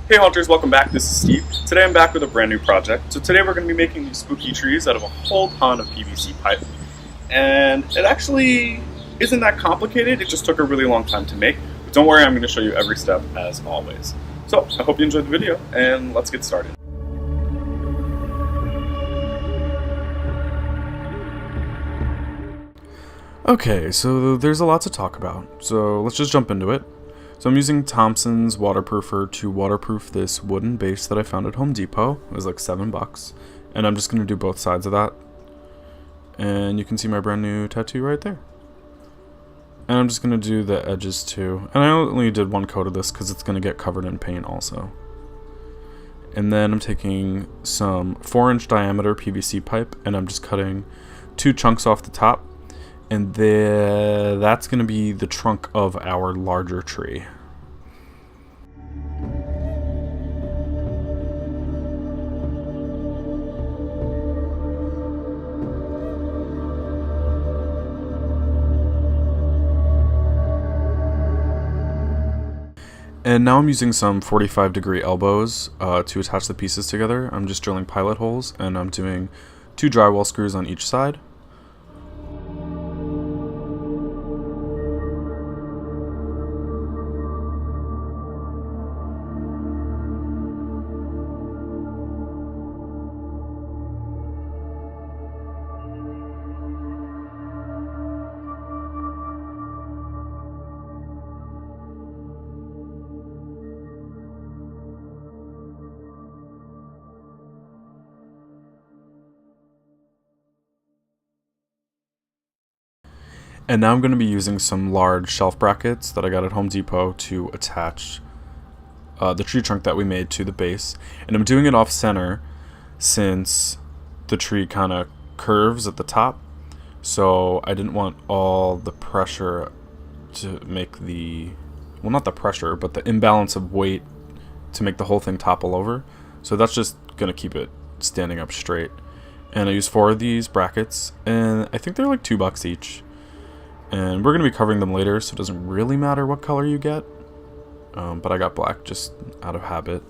Hey Hunters, welcome back. This is Steve. Today I'm back with a brand new project. So today we're going to be making these spooky trees out of a whole ton of PVC pipe. And it actually isn't that complicated, it just took a really long time to make. But don't worry, I'm going to show you every step as always. So I hope you enjoyed the video and let's get started. Okay, so there's a lot to talk about. So let's just jump into it. So I'm using Thompson's waterproofer to waterproof this wooden base that I found at Home Depot. It was like $7, and I'm just going to do both sides of that. And you can see my brand new tattoo right there. And I'm just going to do the edges too. And I only did one coat of this because it's going to get covered in paint also. And then I'm taking some 4-inch diameter PVC pipe and I'm just cutting 2 chunks off the top. And that's going to be the trunk of our larger tree. And now I'm using some 45-degree elbows to attach the pieces together. I'm just drilling pilot holes and I'm doing 2 drywall screws on each side. And now I'm going to be using some large shelf brackets that I got at Home Depot to attach the tree trunk that we made to the base. And I'm doing it off center since the tree kind of curves at the top. So I didn't want all the pressure to make well, not the pressure, but the imbalance of weight to make the whole thing topple over. So that's just going to keep it standing up straight. And I used 4 of these brackets, and I think they're like $2 each. And we're going to be covering them later, so it doesn't really matter what color you get. But I got black just out of habit.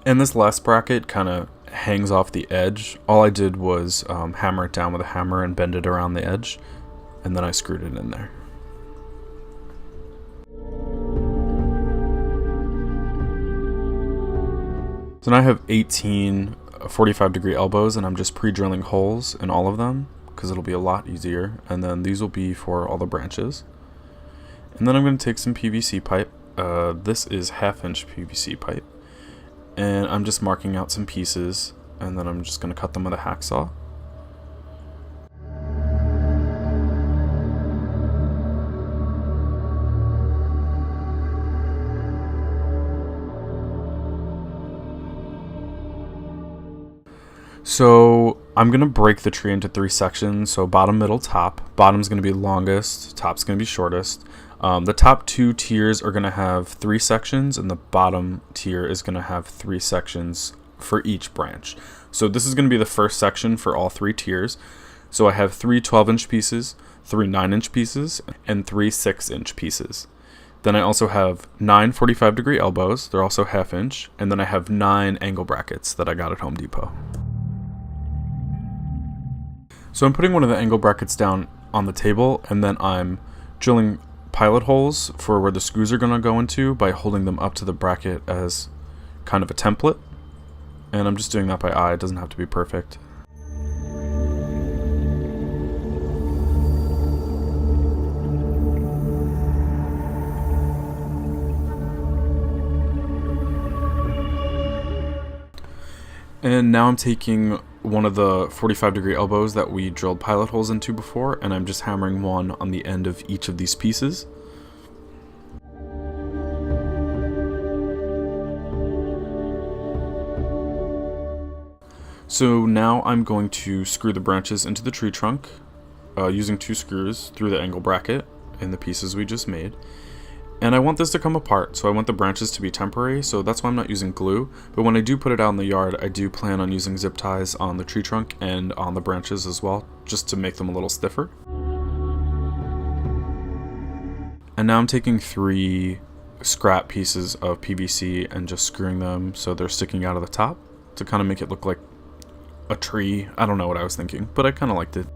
And this last bracket kind of hangs off the edge. All I did was hammer it down with a hammer and bend it around the edge. And then I screwed it in there. So now I have 18 45-degree elbows, and I'm just pre-drilling holes in all of them because it'll be a lot easier. And then these will be for all the branches. And then I'm going to take some PVC pipe. This is 1/2-inch PVC pipe, and I'm just marking out some pieces, and then I'm just going to cut them with a hacksaw. So I'm going to break the tree into 3 sections, so bottom, middle, top. Bottom's going to be longest, top's going to be shortest. The top 2 tiers are going to have 3 sections, and the bottom tier is going to have 3 sections for each branch. So this is going to be the first section for all 3 tiers. So I have 3 12-inch pieces, 3 9-inch pieces, and 3 6-inch pieces. Then I also have 9 45-degree elbows, they're also 1/2-inch, and then I have 9 angle brackets that I got at Home Depot. So I'm putting one of the angle brackets down on the table, and then I'm drilling pilot holes for where the screws are going to go into by holding them up to the bracket as kind of a template. And I'm just doing that by eye, it doesn't have to be perfect. And now I'm taking one of the 45-degree elbows that we drilled pilot holes into before, and I'm just hammering one on the end of each of these pieces. So now I'm going to screw the branches into the tree trunk using 2 screws through the angle bracket in the pieces we just made. And I want this to come apart, so I want the branches to be temporary, so that's why I'm not using glue. But when I do put it out in the yard, I do plan on using zip ties on the tree trunk and on the branches as well, just to make them a little stiffer. And now I'm taking 3 scrap pieces of PVC and just screwing them so they're sticking out of the top to kind of make it look like a tree. I don't know what I was thinking, but I kind of liked it.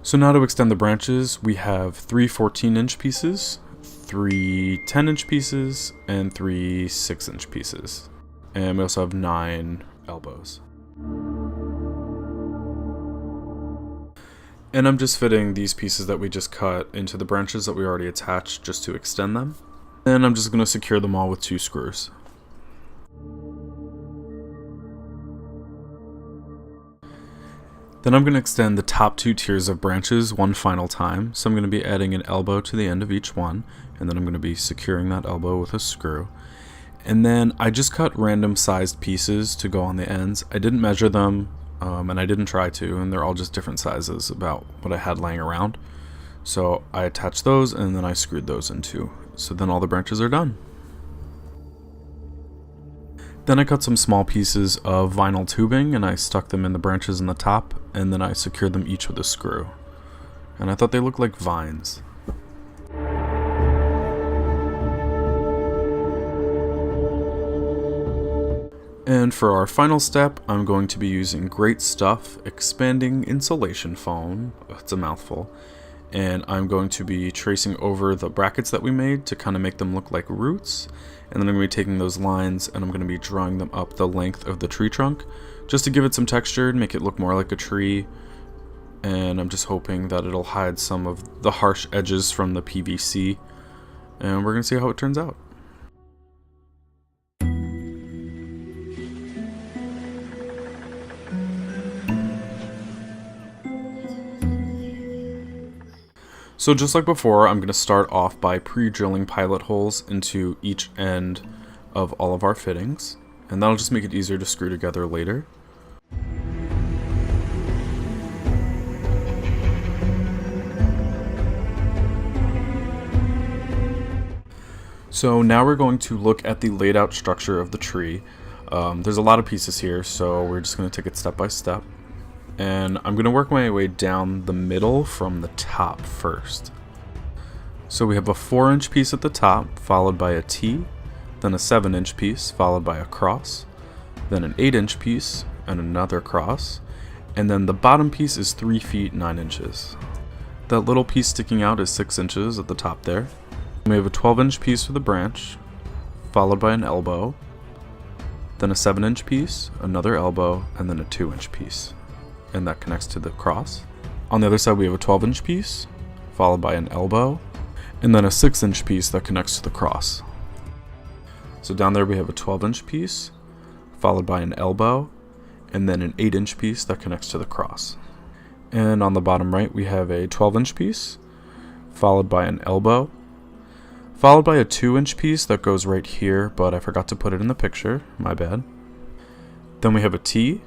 So now to extend the branches, we have 3 14-inch pieces, 3 10-inch pieces, and 3 6-inch pieces. And we also have 9 elbows. And I'm just fitting these pieces that we just cut into the branches that we already attached just to extend them. And I'm just going to secure them all with 2 screws. Then I'm going to extend the top 2 tiers of branches one final time. So I'm going to be adding an elbow to the end of each one, and then I'm going to be securing that elbow with a screw. And then I just cut random sized pieces to go on the ends. I didn't measure them, and I didn't try to, and they're all just different sizes about what I had laying around. So I attached those, and then I screwed those in too. So then all the branches are done. Then I cut some small pieces of vinyl tubing and I stuck them in the branches in the top, and then I secured them each with a screw. And I thought they looked like vines. And for our final step, I'm going to be using Great Stuff Expanding Insulation Foam. It's a mouthful. And I'm going to be tracing over the brackets that we made to kind of make them look like roots. And then I'm going to be taking those lines and I'm going to be drawing them up the length of the tree trunk just to give it some texture and make it look more like a tree. And I'm just hoping that it'll hide some of the harsh edges from the PVC. And we're going to see how it turns out. So just like before, I'm going to start off by pre-drilling pilot holes into each end of all of our fittings, and that'll just make it easier to screw together later. So now we're going to look at the laid out structure of the tree. There's a lot of pieces here, so we're just going to take it step by step. And I'm going to work my way down the middle from the top first. So we have a 4-inch piece at the top, followed by a T, then a 7-inch piece, followed by a cross, then an 8-inch piece, and another cross, and then the bottom piece is 3 feet 9 inches. That little piece sticking out is 6 inches at the top there. We have a 12-inch piece for the branch, followed by an elbow, then a 7-inch piece, another elbow, and then a 2-inch piece. And that connects to the cross. On the other side we have a 12-inch piece, followed by an elbow, and then a 6-inch piece that connects to the cross. So down there we have a 12-inch piece, followed by an elbow, and then an 8-inch piece that connects to the cross. And on the bottom right we have a 12-inch piece, followed by an elbow, followed by a 2-inch piece that goes right here, but I forgot to put it in the picture, my bad. Then we have a T,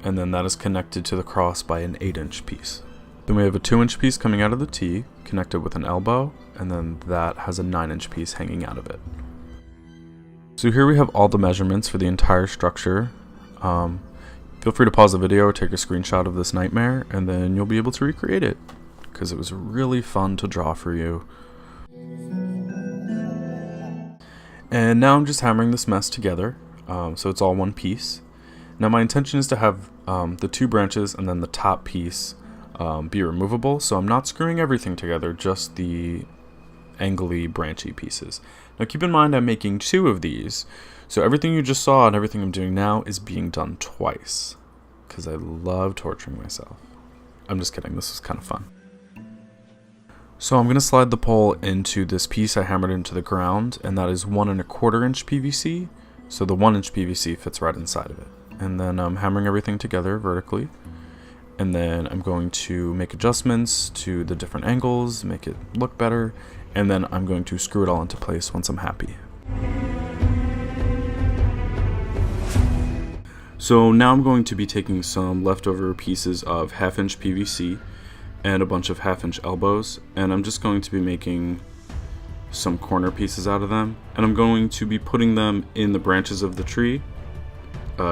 and then that is connected to the cross by an 8-inch piece. Then we have a 2-inch piece coming out of the T, connected with an elbow, and then that has a 9-inch piece hanging out of it. So here we have all the measurements for the entire structure. Feel free to pause the video or take a screenshot of this nightmare, and then you'll be able to recreate it, because it was really fun to draw for you. And now I'm just hammering this mess together, so it's all one piece. Now my intention is to have the 2 branches and then the top piece be removable, so I'm not screwing everything together, just the angly branchy pieces. Now keep in mind I'm making 2 of these, so everything you just saw and everything I'm doing now is being done twice, because I love torturing myself. I'm just kidding, this is kind of fun. So I'm going to slide the pole into this piece I hammered into the ground, and that is 1 1/4 inch PVC, so the 1-inch PVC fits right inside of it. And then I'm hammering everything together vertically, and then I'm going to make adjustments to the different angles, make it look better, and then I'm going to screw it all into place once I'm happy. So now I'm going to be taking some leftover pieces of 1/2-inch PVC and a bunch of 1/2-inch elbows, and I'm just going to be making some corner pieces out of them, and I'm going to be putting them in the branches of the tree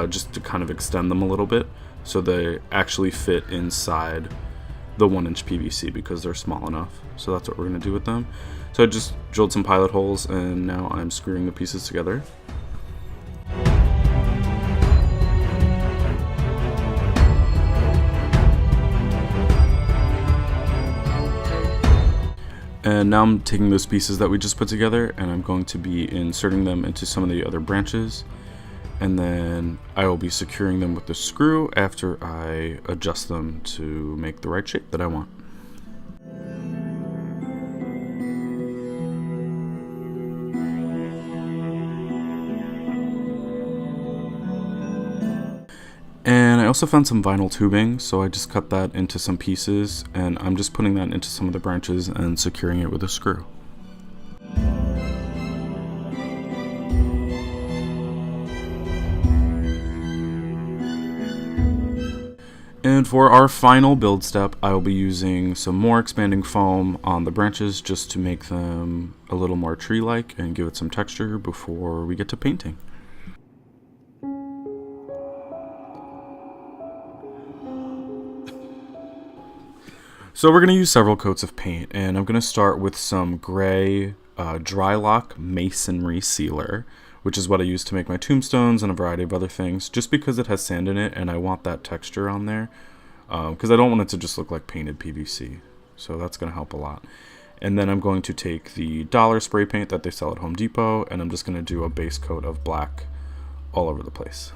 just to kind of extend them a little bit so they actually fit inside the 1-inch PVC because they're small enough. So that's what we're going to do with them. So I just drilled some pilot holes and now I'm screwing the pieces together. And now I'm taking those pieces that we just put together and I'm going to be inserting them into some of the other branches, and then I will be securing them with the screw after I adjust them to make the right shape that I want. And I also found some vinyl tubing, so I just cut that into some pieces and I'm just putting that into some of the branches and securing it with a screw. And for our final build step, I will be using some more expanding foam on the branches just to make them a little more tree-like and give it some texture before we get to painting. So we're going to use several coats of paint, and I'm going to start with some gray dry lock masonry sealer, which is what I use to make my tombstones and a variety of other things, just because it has sand in it and I want that texture on there, because I don't want it to just look like painted PVC. So that's going to help a lot. And then I'm going to take the dollar spray paint that they sell at Home Depot, and I'm just going to do a base coat of black all over the place.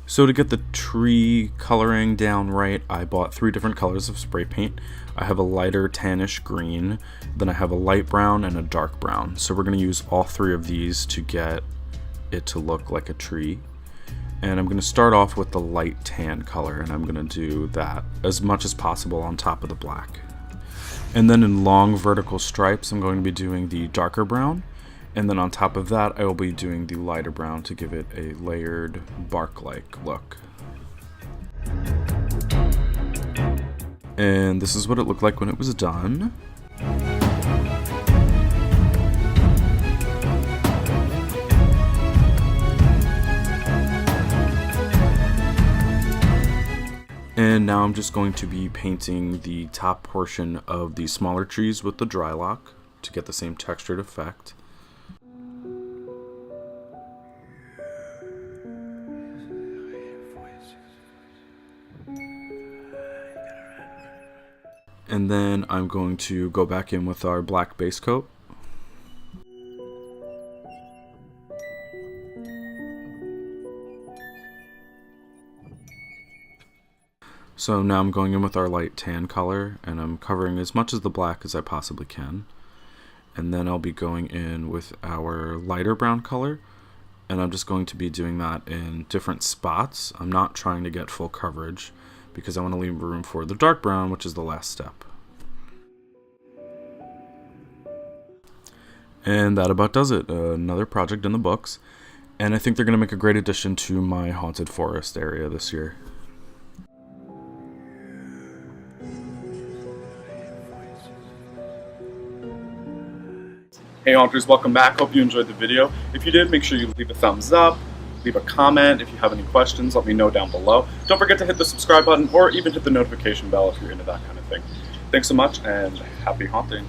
So to get the tree coloring down right, I bought 3 different colors of spray paint. I have a lighter tannish green, then I have a light brown and a dark brown. So we're going to use all 3 of these to get it to look like a tree. And I'm going to start off with the light tan color, and I'm going to do that as much as possible on top of the black. And then in long vertical stripes, I'm going to be doing the darker brown. And then on top of that, I will be doing the lighter brown to give it a layered bark-like look. And this is what it looked like when it was done. And now I'm just going to be painting the top portion of the smaller trees with the dry lock to get the same textured effect. And then I'm going to go back in with our black base coat. So now I'm going in with our light tan color, and I'm covering as much of the black as I possibly can. And then I'll be going in with our lighter brown color, and I'm just going to be doing that in different spots. I'm not trying to get full coverage because I want to leave room for the dark brown, which is the last step. And that about does it. Another project in the books. And I think they're going to make a great addition to my haunted forest area this year. Hey Haunters, welcome back. Hope you enjoyed the video. If you did, make sure you leave a thumbs up, leave a comment. If you have any questions, let me know down below. Don't forget to hit the subscribe button or even hit the notification bell if you're into that kind of thing. Thanks so much and happy haunting.